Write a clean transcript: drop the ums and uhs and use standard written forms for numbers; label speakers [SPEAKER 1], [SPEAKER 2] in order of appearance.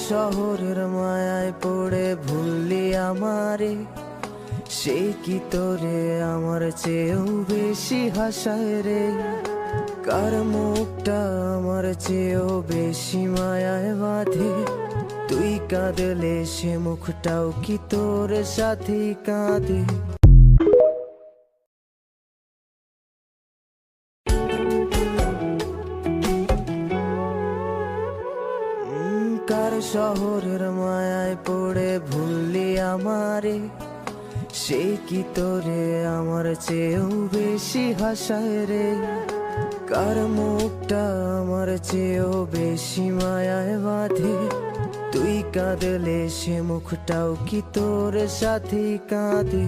[SPEAKER 1] শহরের মায়ায় পড়ে ভুললি আমারে, সে কি তোরে আমার চেয়েও বেশি হাসায় রে। কার মুখটা আমার চেয়েও বেশি মায়ায় বাঁধে, তুই কাঁদলে সে মুখটাও কি তোর সাথে কাঁদে। কার শহরের মায়ায় পড়ে ভুললি আমারে, সে কি তোরে আমার চেয়েও বেশি হাসায় রে। কার মুখটা আমার চেয়েও বেশি মায়ায় বাঁধে, তুই কাঁদলে সে মুখটাও কি তোর সাথে কাঁদে।